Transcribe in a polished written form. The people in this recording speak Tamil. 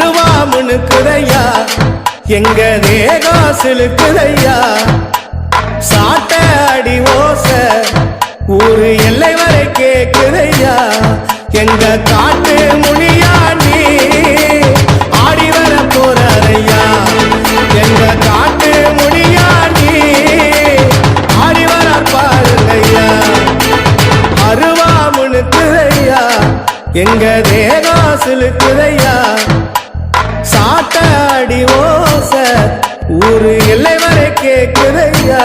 அருவா முனுக்குதையா எங்க தேகம் சிலுக்குதையா சாட்ட அடி ஓச ஊரு எல்லை வரை கேக்குதையா எங்க காட்டு முனியா நீ ஆடி வர போறையா எங்க காட்டு முனியா நீ ஆடி வர பாருங்கய்யா அருவா முனுக்குதையா எங்க தேகம் சிலுக்குதையா சாட்ட அடி ஓச ஊரு எல்லை வரை கேக்குதையா